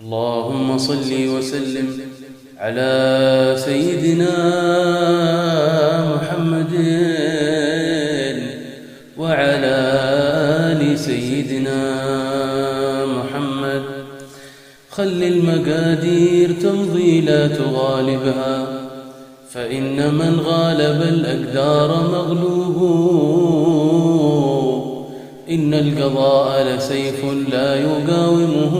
اللهم صل وسلم على سيدنا محمد وعلى آل سيدنا محمد. خل المقادير تمضي لا تغالبها، فإن من غالب الأقدار مغلوب. إن القضاء لسيف لا يقاومه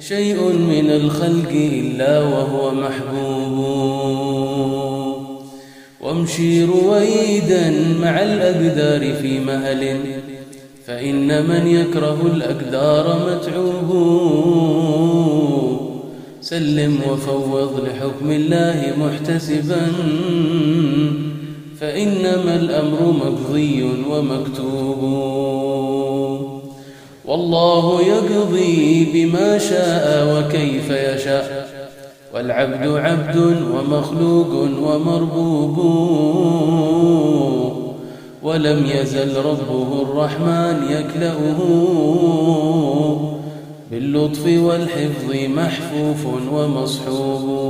شيء من الخلق إلا وهو محبوب. وامشي رويدا مع الأقدار في مهل، فإن من يكره الأقدار متعوب. سلم وفوض لحكم الله محتسبا، فإنما الأمر مقضي ومكتوب. والله يقضي بما شاء وكيف يشاء، والعبد عبد ومخلوق ومربوب. ولم يزل ربه الرحمن يكلأه، باللطف والحفظ محفوف ومصحوب.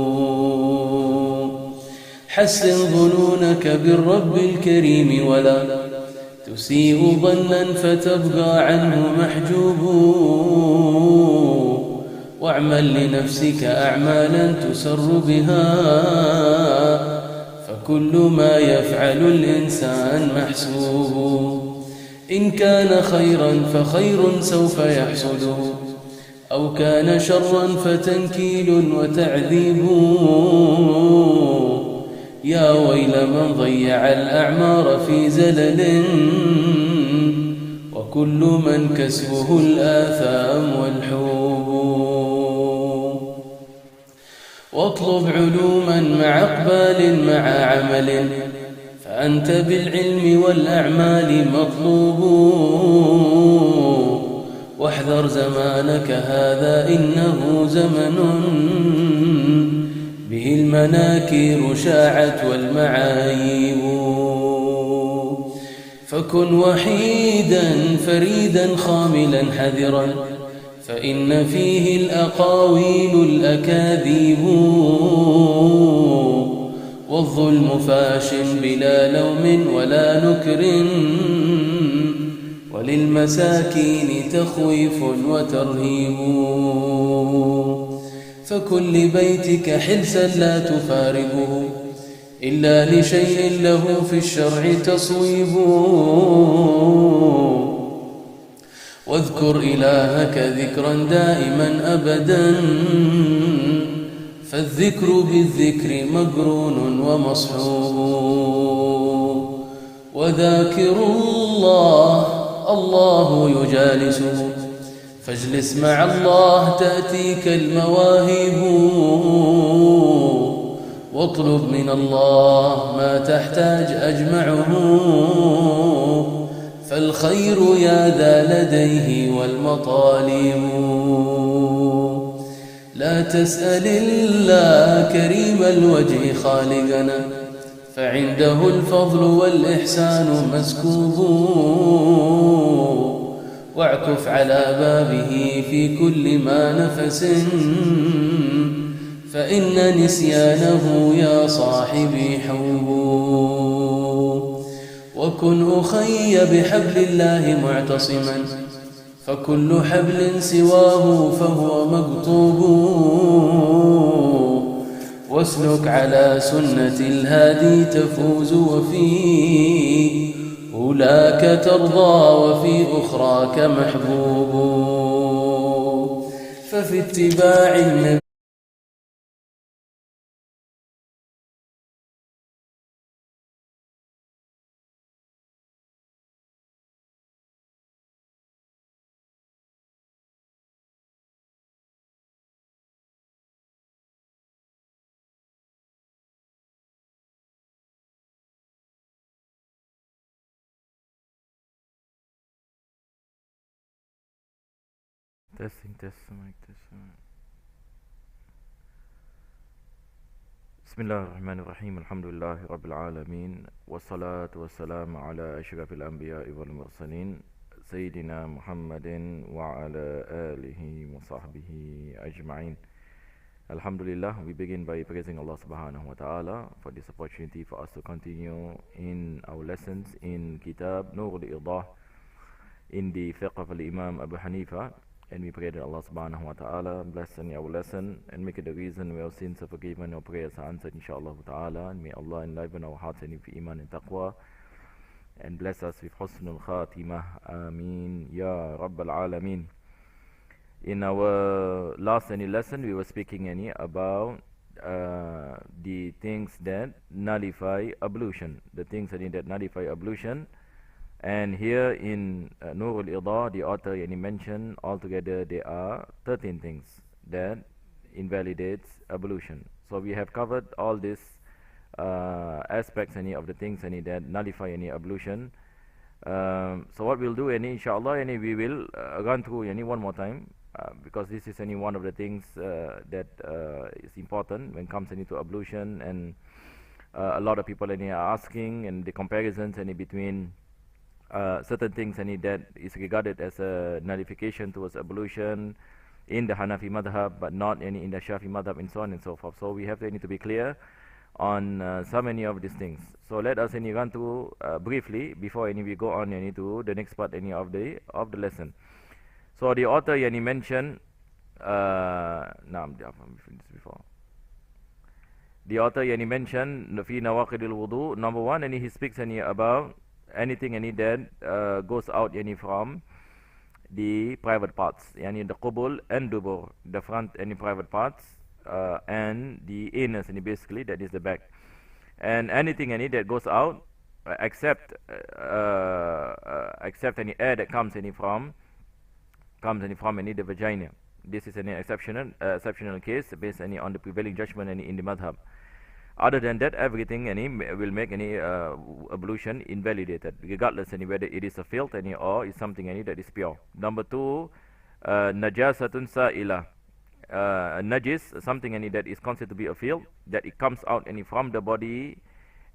حسن ظنونك بالرب الكريم، ولا تسيء ظنا فتبقى عنه محجوب. واعمل لنفسك أعمالا تسر بها، فكل ما يفعل الإنسان محسوب. إن كان خيرا فخير سوف يحصده، أو كان شرا فتنكيل وتعذيب. يا ويل من ضيع الأعمار في زلل، وكل من كسبه الآثام والحوب. واطلب علوما مع إقبال مع عمل، فأنت بالعلم والأعمال مطلوب. واحذر زمانك هذا إنه زمن، به المناكير شاعت والمعايب. فكن وحيدا فريدا خاملا حذرا، فإن فيه الأقاويل الأكاذيب. والظلم فاش بلا لوم ولا نكر، وللمساكين تخويف وترهيب. فكن لبيتك حلسا لا تفارقه، إلا لشيء له في الشرع تصويب. واذكر إلهك ذكرا دائما أبدا، فالذكر بالذكر مقرون ومصحوب. وذاكر الله يجالسه، فاجلس مع الله تأتيك المواهب. واطلب من الله ما تحتاج أجمعه، فالخير يا ذا لديه والمطالب. لا تسأل الله كريم الوجه خالقنا، فعنده الفضل والإحسان مسكوب. واعكف على بابه في كل ما نفس، فإن نسيانه يا صاحبي حوب. وكن أخي بحبل الله معتصما، فكل حبل سواه فهو مقطوب. واسلك على سنة الهادي تفوز، وفي أولاك ترضى وفي أخراك محبوب. ففي اتباع النبي بسم الله الرحمن الرحيم. الحمد لله رب العالمين، والصلاة والسلام على أشرف الأنبياء والمرسلين سيدنا محمد وعلى آله وصحبه أجمعين. Alhamdulillah, we begin by praising Allah subhanahu wa ta'ala for this opportunity for us to continue in our lessons in Kitab Nur Idah in the Fiqh of Imam Abu Hanifa. And we pray that Allah subhanahu wa ta'ala bless our lesson and make it the reason where our sins are forgiven, our prayers are answered inshallah ta'ala. And may Allah enliven our hearts and with iman and taqwa and bless us with husnul khatimah. Ameen ya Rabbal Alameen. In our last lesson, we were speaking about the things that nullify ablution. The things that nullify ablution. And here in Nur Idah, the author mentioned altogether there are 13 things that invalidates ablution. So we have covered all these aspects of the things that nullify ablution. So what we'll do inshallah we will run through one more time. Because this is one of the things that is important when it comes to ablution, and a lot of people are asking, and the comparisons between certain things that is regarded as a nullification towards ablution in the Hanafi madhab, but not in the Shafi madhab, and so on and so forth. So we have to be clear on so many of these things. So let us run through briefly before we go on to the next part of the lesson. So the author mentioned, before. The author mentioned fi nawaqidil wudu. Number one, and he speaks about anything that goes out from the private parts, the qubul and dubur, the front private parts, and the anus, basically that is the back, and anything that goes out except any air that comes from the vagina. This is an exceptional case based on the prevailing judgment in the madhab. Other than that, everything will make ablution invalidated, regardless whether it is a filth or is something that is pure. Number two, najasatun sa'ila. Najis, something that is considered to be a filth, that it comes out from the body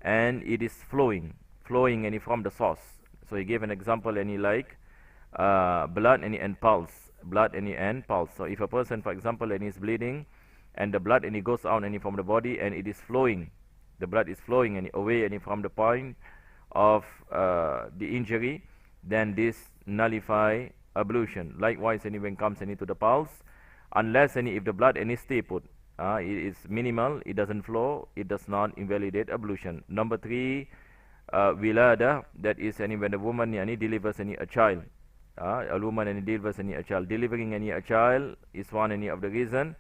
and it is flowing from the source. So he gave an example like blood and pulse. So if a person, for example, is bleeding, and the blood goes out from the body, and it is flowing, the blood is flowing away from the point of the injury, then this nullify ablution. Likewise, when it comes to the pulse, unless if the blood stay put, it is minimal, it doesn't flow, it does not invalidate ablution. Number three, wilada, that is when the woman delivers a child. A woman delivers a child. Delivering a child is one of the reason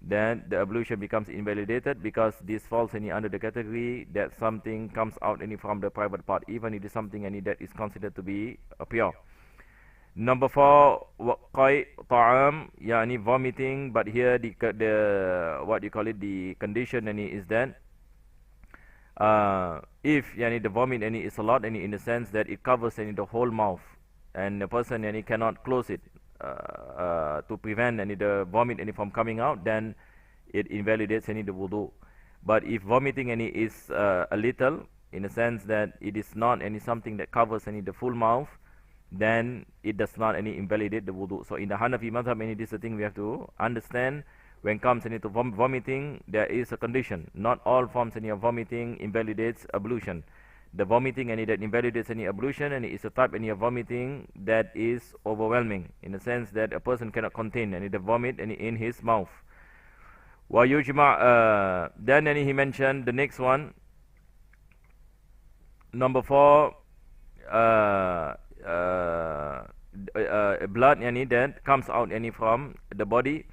that the ablution becomes invalidated, because this falls under the category that something comes out from the private part, even it is something that is considered to be pure. Number four, waqai ta'am, vomiting, but here the what you call it, the condition is that if the vomit is a lot in the sense that it covers the whole mouth, and the person cannot close it to prevent the vomit from coming out, then it invalidates the wudu. But if vomiting is a little, in a sense that it is not something that covers the full mouth, then it does not invalidate the wudu. So in the Hanafi madhab, this is the thing we have to understand. When it comes to vomiting, there is a condition. Not all forms of vomiting invalidates ablution. The vomiting that invalidates ablution, and it's a type of vomiting that is overwhelming, in the sense that a person cannot contain the vomit in his mouth. Then he mentioned the next one, number four, blood that comes out from the body.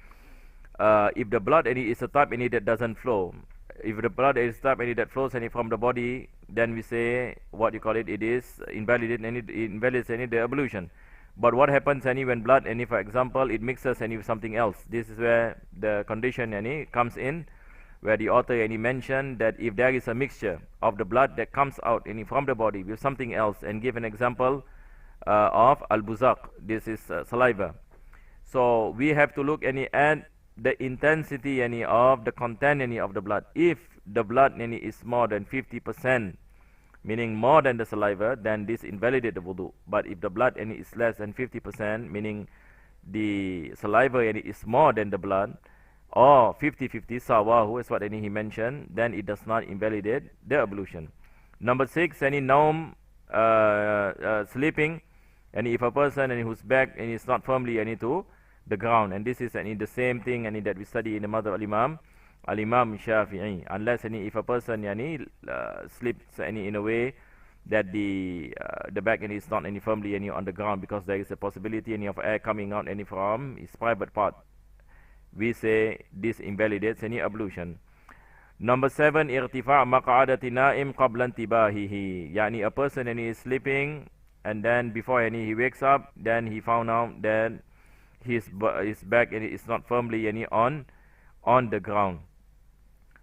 If the blood is a type that doesn't flow, if the blood is type that flows from the body, then we say what you call it, it is invalidates the ablution. But what happens when blood for example it mixes with something else? This is where the condition comes in, where the author mentioned that if there is a mixture of the blood that comes out from the body with something else, and give an example of al-buzaq, this is saliva. So we have to look at the intensity of the content of the blood. If the blood is more than 50% meaning more than the saliva, then this invalidates the wudu. But if the blood any is less than 50%, meaning the saliva any is more than the blood, or 50-50, sawahu is what any he mentioned, then it does not invalidate the ablution. Number 6, any naum, sleeping, and if a person and whose back and is not firmly any to the ground, and this is any the same thing any that we study in the mother al-Imam Shafi'i, unless any if a person yani sleeps any in a way that the back any is not any firmly any on the ground, because there is a possibility any of air coming out any from his private part, we say this invalidates any ablution. Number 7, irtifa' maq'adati na'im qabla intibahihi, yani a person and he is sleeping, and then before any he wakes up, then he found out that his back and is not firmly any on the ground.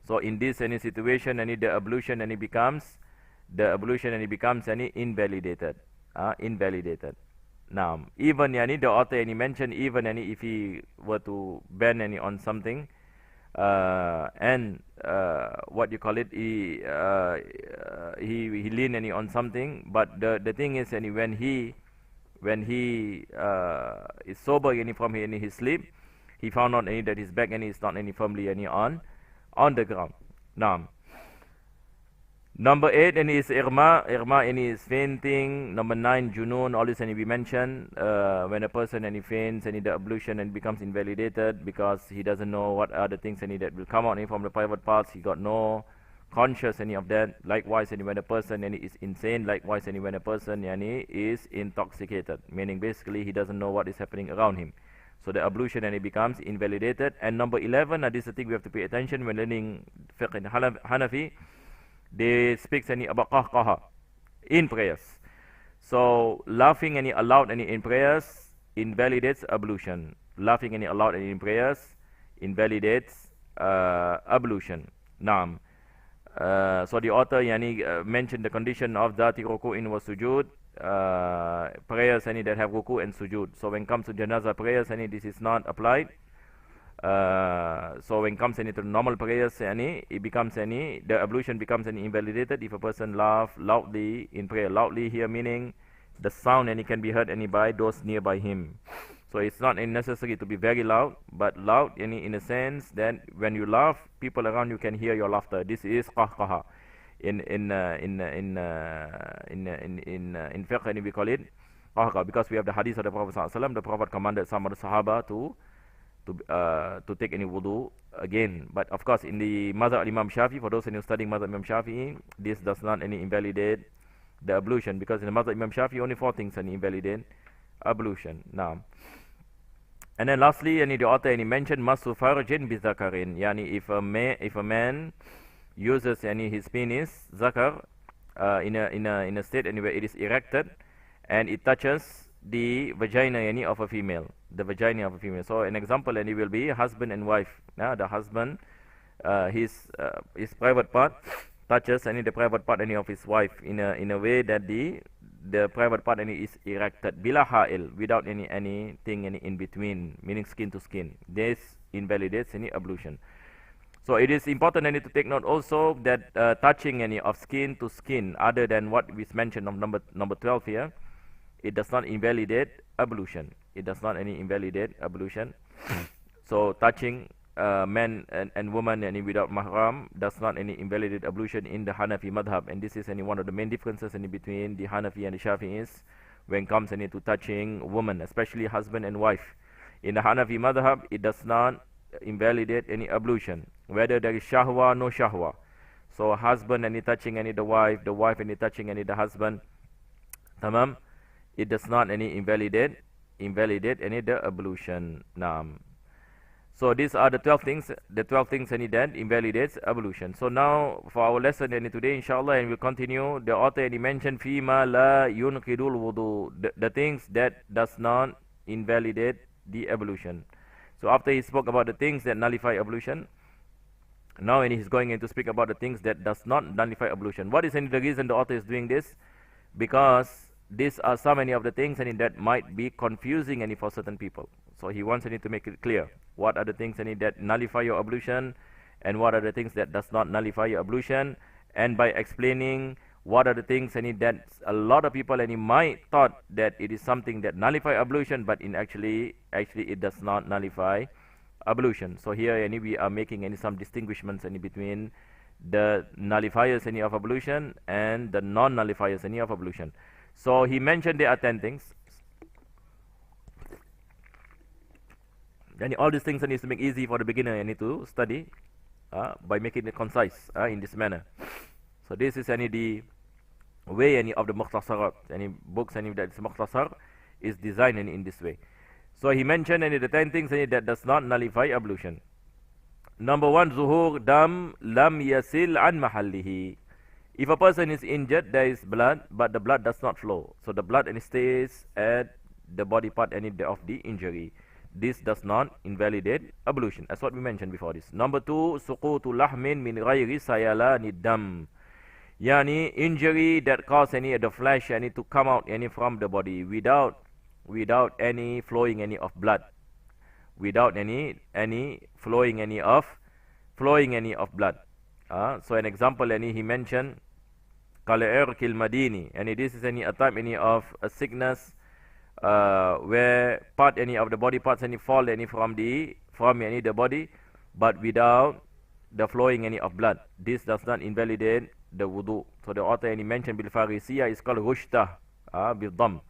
So in this any situation, any the ablution and it becomes any invalidated. Now, even yani the author any mentioned, even any if he were to bend any on something, and what you call it, he lean any on something, but the thing is any when he is sober any from any his sleep, he found out any that his back any is not any firmly any on the ground. Now, number 8 any is irma any is fainting. Number 9, junun, all this any we mentioned, when a person any faints any the ablution and becomes invalidated because he doesn't know what are the things any that will come out any from the private parts, he got no conscious any of that. Likewise any when a person any is insane, likewise any when a person any is intoxicated, meaning basically he doesn't know what is happening around him, so the ablution and it becomes invalidated. And number 11, this is the thing we have to pay attention when learning fiqh in Hanafi. They speak any about qahqaha in prayers. So laughing any allowed any in prayers invalidates ablution. Laughing any allowed any in prayers invalidates ablution. Naam. So the author yani mentioned the condition of dhati ruku'in wa sujud, prayers any that have ruku and sujud. So when it comes to janazah prayers any this is not applied. So when it comes any to normal prayers any it becomes any the ablution becomes any invalidated if a person laugh loudly in prayer. Loudly here meaning the sound any can be heard any by those nearby him. So it's not necessary to be very loud, but loud any in a sense that when you laugh, people around you can hear your laughter. This is qahqaha. In fiqh any we call it qahqaha, because we have the hadith of the Prophet ﷺ. The Prophet commanded some of the Sahaba to take any wudu again. But of course in the Mazhab Imam Shafi, for those who are studying Mazhab Imam Shafi, this does not any invalidate the ablution, because in the Mazhab Imam Shafi only 4 things any invalidate ablution. Now, and then lastly any the author any mentioned masu farjin bizakarin, yani if a man uses any his penis zakar in a state anywhere it is erected and it touches the vagina any of a female, the vagina of a female. So an example any will be husband and wife. Now the husband his private part touches any the private part any of his wife in a way that the private part any is erected bila ha'il, without anything any in between, meaning skin to skin. This invalidates any ablution. So it is important any to take note also that touching any of skin to skin other than what we mentioned of number 12 here, it does not invalidate ablution. It does not any invalidate ablution. So touching man and woman any without mahram does not any invalidate ablution in the Hanafi madhab, and this is any one of the main differences any between the Hanafi and the Shafi'is when it comes any to touching woman, especially husband and wife. In the Hanafi madhab it does not invalidate any ablution, whether there is shahwa no shahwa. So husband any touching any the wife any touching any the husband, tamam, it does not any invalidate any the ablution. Naam. So these are the 12 things any that invalidates ablution. So now for our lesson any today inshallah, and we'll continue, the author any mentioned fima la yunqidul wudu, the things that does not invalidate the ablution. So after he spoke about the things that nullify ablution, now and he's going in to speak about the things that does not nullify ablution. What is any the reason the author is doing this? Because these are so many of the things and that might be confusing any for certain people. So he wants any to make it clear what are the things any that nullify your ablution and what are the things that does not nullify your ablution, and by explaining what are the things that a lot of people might thought that it is something that nullify ablution, but in actually it does not nullify ablution. So here we are making some distinguishments between the nullifiers of ablution and the non-nullifiers of ablution. So he mentioned there are 10 things. And all these things needs to make easy for the beginner to study by making it concise in this manner. So this is the way of the mukhtasarat. Any books that is mukhtasar is designed in this way. So he mentioned the 10 things that does not nullify ablution. Number 1, zuhur dam lam yasil an mahallihi. If a person is injured, there is blood, but the blood does not flow. So the blood stays at the body part of the injury. This does not invalidate ablution. That's what we mentioned before this. Number 2, suqutu lahmin min ghairi sayalani dam. Yani injury that cause the flesh to come out from the body without any flowing of blood, without any flowing of blood. So an example he mentioned kal-irqil madini, and this is a type of a sickness where part of the body parts fall from the body, but without the flowing of blood. This does not invalidate the wudu. So the author mentioned bil farisiya is called rushtah, bil dam,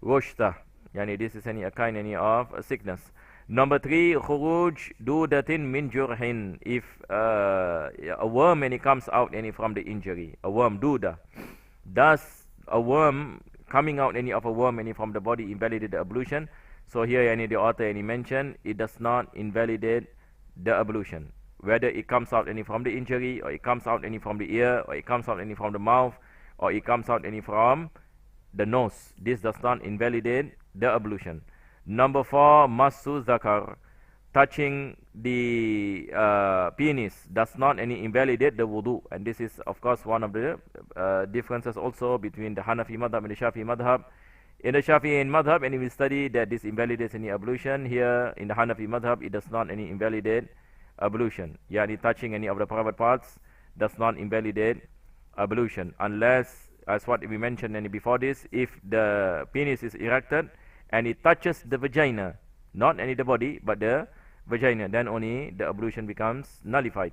rushtah. Yani this is a kind of a sickness. Number 3, khuruj dudatin min jurhin. If a worm comes out from the injury, a worm, duda, does a worm coming out of a worm from the body invalidate the ablution? So here the author mentioned it does not invalidate the ablution, whether it comes out from the injury, or it comes out from the ear, or it comes out from the mouth, or it comes out from the nose. This does not invalidate the ablution. Number 4, masu zakar, touching the penis does not invalidate the wudu. And this is of course one of the differences also between the Hanafi madhab and the Shafi'i madhab. In the Shafi'i madhab, we study that this invalidates ablution. Here in the Hanafi madhab, it does not invalidate ablution. Yani touching of the private parts does not invalidate ablution, unless, as what we mentioned before this, if the penis is erected and it touches the vagina, not the body, but the vagina, then only the ablution becomes nullified.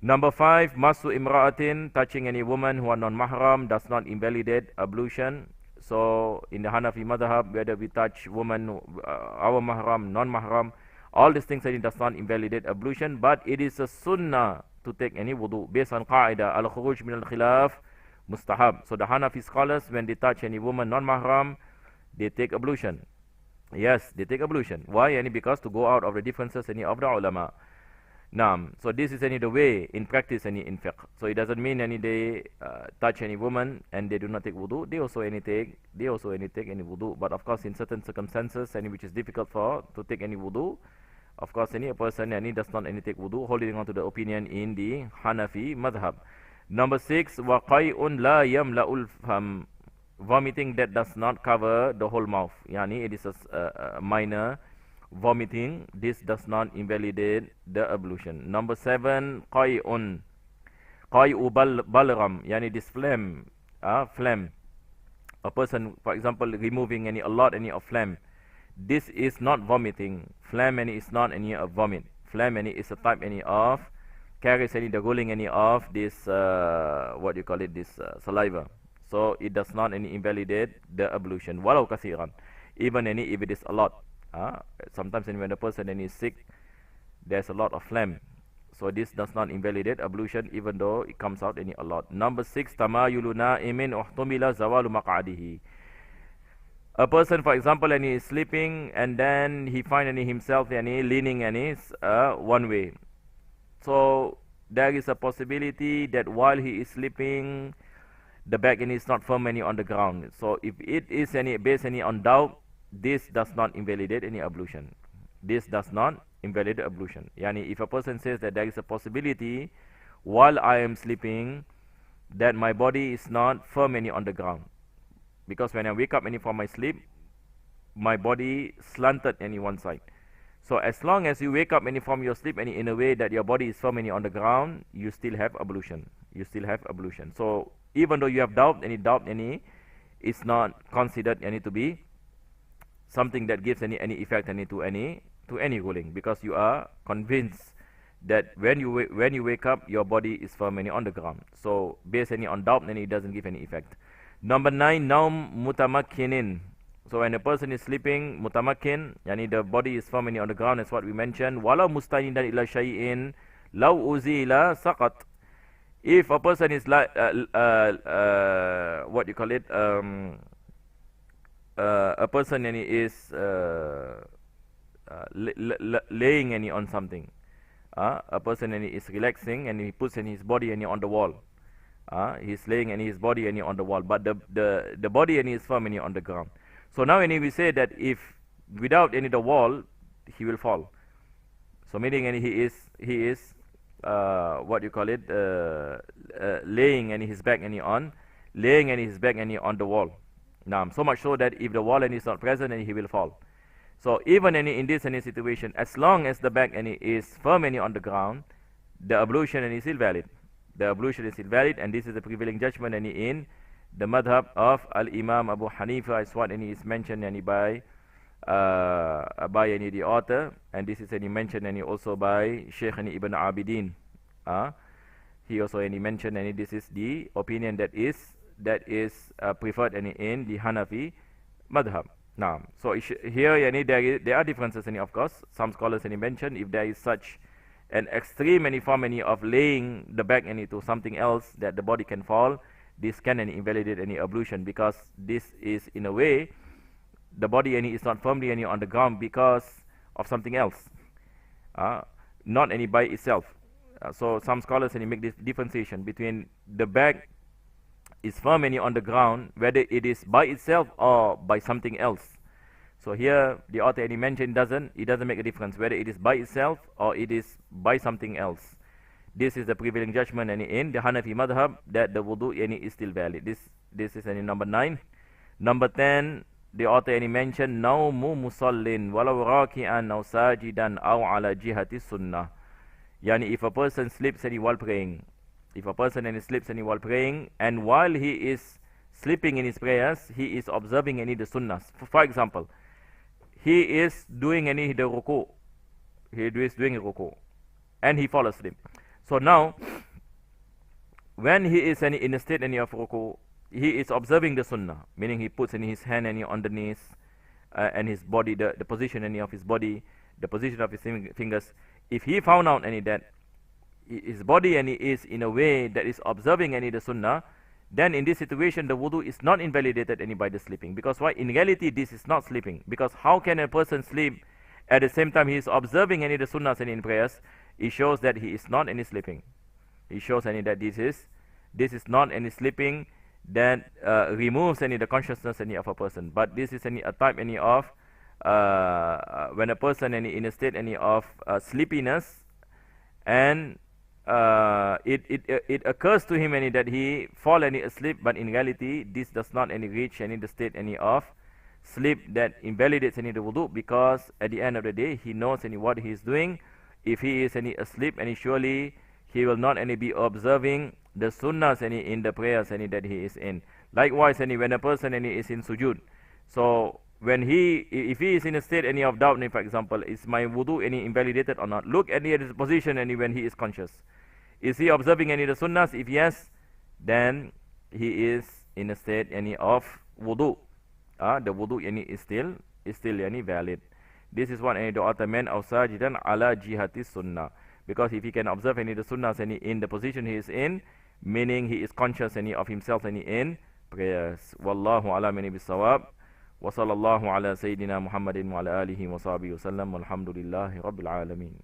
Number 5, masu imra'atin, touching any woman who are non-mahram does not invalidate ablution. So in the Hanafi madhab, whether we touch woman, our mahram, non-mahram, all these things does not invalidate ablution, but it is a sunnah to take any wudu based on qaida al-khuruj min al-khilaf mustahab. So the Hanafi scholars, when they touch any woman non-mahram, they take ablution. Yes, they take ablution. Why? Because to go out of the differences of the ulama. Naam. So this is the way in practice in fiqh. So it doesn't mean they touch any woman and they do not take wudu. They also take any wudu. But of course, in certain circumstances, which is difficult to take any wudu, of course, a person does not take wudu, holding on to the opinion in the Hanafi madhab. Number 6, waqai'un la yamla'ul fam, vomiting that does not cover the whole mouth. Yani it is a minor vomiting. This does not invalidate the ablution. Number 7, qai'un balram, yani this phlegm. A person, for example, removing a lot of phlegm. This is not vomiting. Phlegm is not a vomit. Phlegm is a type of carries the rolling of this what you call it, this saliva. So it does not invalidate the ablution. Walau kathiran, even if it is a lot. Sometimes when a person is sick, there's a lot of phlegm. So this does not invalidate ablution, even though it comes out a lot. Number 6, tamayulu na'imin uhtumila zawalu maq'adihi. A person, for example, he is sleeping and then he finds himself leaning one way. So there is a possibility that while he is sleeping, the back is not firm on the ground. So if it is based on doubt, this does not invalidate any ablution. This does not invalidate ablution. Yani if a person says that there is a possibility while I am sleeping that my body is not firm on the ground, because when I wake up from my sleep, my body slanted one side. So as long as you wake up from your sleep in a way that your body is firm on the ground, you still have ablution. You still have ablution. So even though you have doubt any is not considered any to be something that gives any effect any to any ruling, because you are convinced that when you wake up, your body is firm any on the ground. So based any on doubt, then it doesn't give any effect. Number 9, naum mutamakkinin. So when a person is sleeping, mutamakkin, yani the body is firm any on the ground, is what we mentioned. Walau mustanidan ila shay'in law uzila saqat. If a person is like what you call it, a person yani is laying any on something. A person and is relaxing and he puts in his body and on the wall. He's laying and his body and on the wall, but the body and is firm and on the ground. So now we say that if without any the wall, he will fall. So meaning and he is what you call it, laying and his back and on the wall. Now so much so that if the wall and is not present, then he will fall. So even in this situation, as long as the back is firm on the ground, the ablution is still valid. The ablution is still valid, and this is the prevailing judgment in the madhab of Al-Imam Abu Hanifa, is what is mentioned by the author, and this is mentioned also by Sheikh Ibn Abidin. He also mentioned, and this is the opinion that is preferred in the Hanafi madhab. Now, so here there are differences of course. Some scholars mention if there is such an extreme form of laying the back to something else that the body can fall, this can invalidate any ablution, because this is in a way the body is not firmly on the ground because of something else, not any by itself. So some scholars make this differentiation between the back is firm on the ground, whether it is by itself or by something else. So here the author mentioned it doesn't make a difference whether it is by itself or it is by something else. This is the prevailing judgment in the Hanafi madhab, that the wudu is still valid. This is number 9. Number 10, the author mentioned naumu musallin walau raki'an aw sajidan aw ala jihati sunnah. Yani if a person sleeps while praying, while praying, and while he is sleeping in his prayers, he is observing the sunnahs. For example, he is doing the ruku, and he falls asleep. So now, when he is in a state of ruku, he is observing the sunnah, meaning he puts his hand on the knees, and his body, the position of his body, the position of his fingers. If he found out that his body is in a way that is observing the sunnah, then in this situation the wudu is not invalidated by the sleeping. Because why? In reality this is not sleeping, because how can a person sleep at the same time he is observing the sunnahs in prayers? It shows that he is not sleeping. It shows that this is not sleeping that removes the consciousness of a person. But this is a type of when a person in a state of sleepiness, and it occurs to him that he fall asleep, but in reality this does not reach the state of sleep that invalidates the wudu, because at the end of the day he knows what he is doing. If he is asleep, surely he will not be observing the sunnahs in the prayers that he is in. Likewise, when a person is in sujud, so if he is in a state of doubt, for example, is my wudu invalidated or not? Look at his position when he is conscious. Is he observing the sunnahs? If yes, then he is in a state of wudu. The wudu is still valid. This is what the author meant of sajidan ala jihati sunnah. Because if he can observe the sunnahs in the position he is in, meaning he is conscious of himself in prayers. Wallahu ala mani bisawab. Wa sallallahu ala sayyidina Muhammadin wa ala alihi wa sahbihi wa sallam. Walhamdulillahi rabbil alameen.